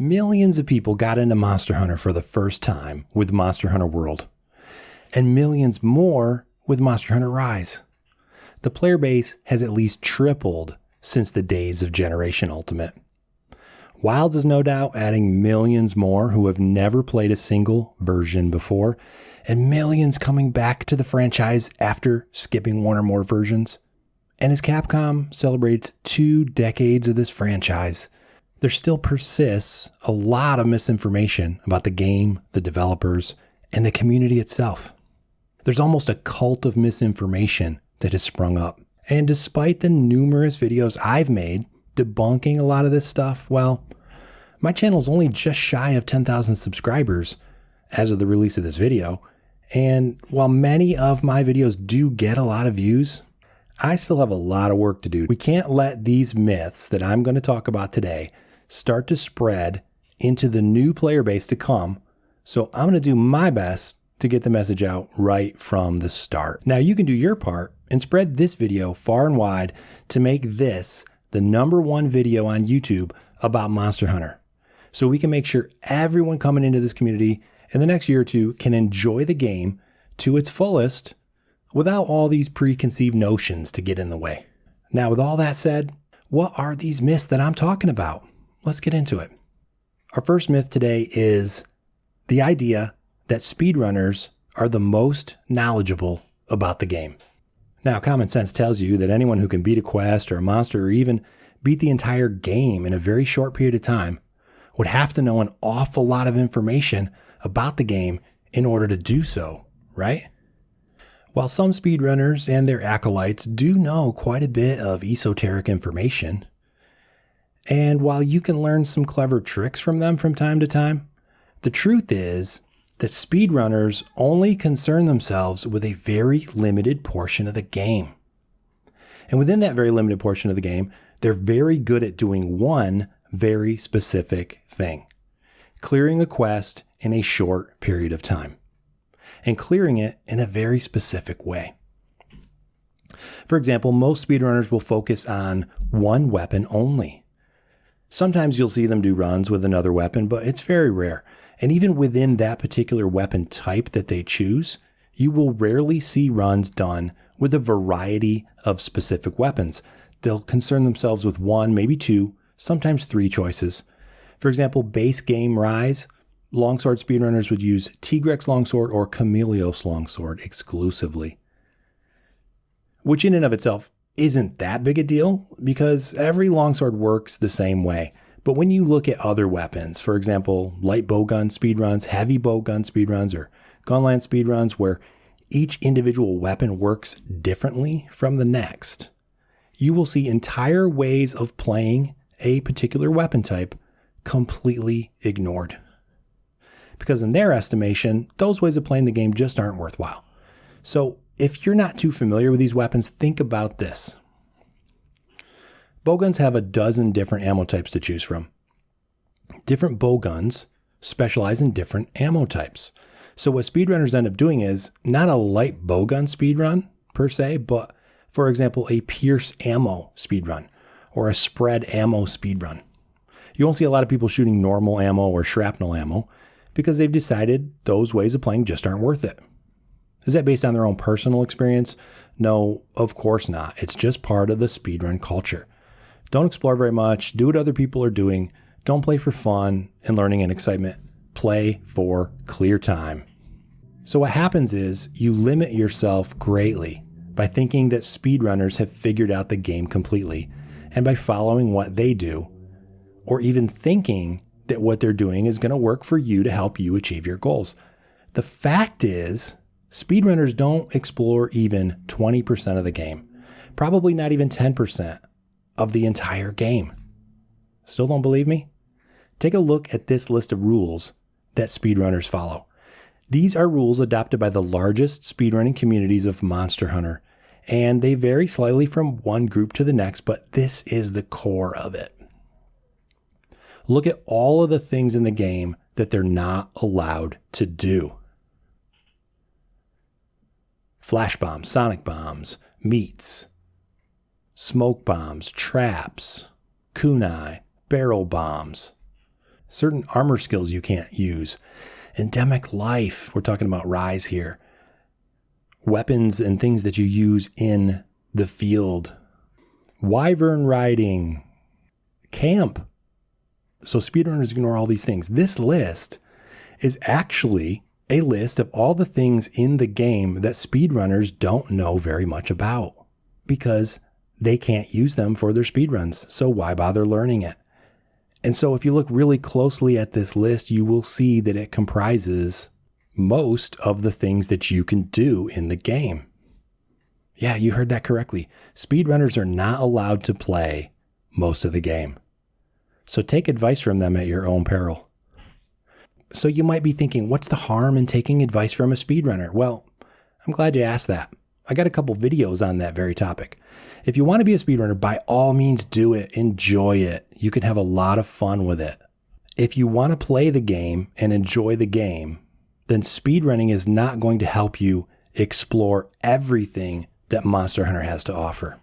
Millions of people got into Monster Hunter for the first time with Monster Hunter World, and millions more with Monster Hunter Rise. The player base has at least tripled since the days of Generation Ultimate. Wilds is no doubt adding millions more who have never played a single version before, and millions coming back to the franchise after skipping one or more versions. And as Capcom celebrates 2 decades of this franchise, there still persists a lot of misinformation about the game, the developers, and the community itself. There's almost a cult of misinformation that has sprung up. And despite the numerous videos I've made debunking a lot of this stuff, well, my channel is only just shy of 10,000 subscribers as of the release of this video. And while many of my videos do get a lot of views, I still have a lot of work to do. We can't let these myths that I'm going to talk about today start to spread into the new player base to come. So I'm going to do my best to get the message out right from the start. Now you can do your part and spread this video far and wide to make this the #1 video on YouTube about Monster Hunter. So we can make sure everyone coming into this community in the next year or two can enjoy the game to its fullest without all these preconceived notions to get in the way. Now, with all that said, what are these myths that I'm talking about? Let's get into it. Our first myth today is the idea that speedrunners are the most knowledgeable about the game. Now, common sense tells you that anyone who can beat a quest or a monster or even beat the entire game in a very short period of time would have to know an awful lot of information about the game in order to do so, right? While some speedrunners and their acolytes do know quite a bit of esoteric information, and while you can learn some clever tricks from them from time to time, the truth is that speedrunners only concern themselves with a very limited portion of the game. And within that very limited portion of the game, they're very good at doing one very specific thing: clearing a quest in a short period of time, and clearing it in a very specific way. For example, most speedrunners will focus on one weapon only. Sometimes you'll see them do runs with another weapon, but it's very rare. And even within that particular weapon type that they choose, you will rarely see runs done with a variety of specific weapons. They'll concern themselves with 1, maybe 2, sometimes 3 choices. For example, base game Rise, longsword speedrunners would use Tigrex longsword or Chameleos longsword exclusively, which in and of itself isn't that big a deal because every longsword works the same way. But when you look at other weapons, for example, light bowgun speedruns, heavy bowgun speedruns, or gunland speedruns where each individual weapon works differently from the next, you will see entire ways of playing a particular weapon type completely ignored. Because in their estimation, those ways of playing the game just aren't worthwhile. So if you're not too familiar with these weapons, think about this. Bowguns have a dozen different ammo types to choose from. Different bowguns specialize in different ammo types. So what speedrunners end up doing is not a light bowgun speedrun per se, but for example, a pierce ammo speedrun or a spread ammo speedrun. You won't see a lot of people shooting normal ammo or shrapnel ammo because they've decided those ways of playing just aren't worth it. Is that based on their own personal experience? No, of course not. It's just part of the speedrun culture. Don't explore very much. Do what other people are doing. Don't play for fun and learning and excitement. Play for clear time. So what happens is you limit yourself greatly by thinking that speedrunners have figured out the game completely and by following what they do, or even thinking that what they're doing is going to work for you to help you achieve your goals. The fact is, speedrunners don't explore even 20% of the game, probably not even 10% of the entire game. Still don't believe me? Take a look at this list of rules that speedrunners follow. These are rules adopted by the largest speedrunning communities of Monster Hunter, and they vary slightly from one group to the next, but this is the core of it. Look at all of the things in the game that they're not allowed to do. Flash bombs, sonic bombs, meats, smoke bombs, traps, kunai, barrel bombs. certain armor skills you can't use, endemic life. We're talking about Rise here. Weapons and things that you use in the field. Wyvern riding. Camp. So speedrunners ignore all these things. This list is actually a list of all the things in the game that speedrunners don't know very much about because they can't use them for their speedruns. So why bother learning it? And so if you look really closely at this list, you will see that it comprises most of the things that you can do in the game. Yeah, you heard that correctly. Speedrunners are not allowed to play most of the game. So take advice from them at your own peril. So you might be thinking, what's the harm in taking advice from a speedrunner? Well, I'm glad you asked that. I got a couple videos on that very topic. If you want to be a speedrunner, by all means do it. Enjoy it. You can have a lot of fun with it. If you want to play the game and enjoy the game, then speedrunning is not going to help you explore everything that Monster Hunter has to offer.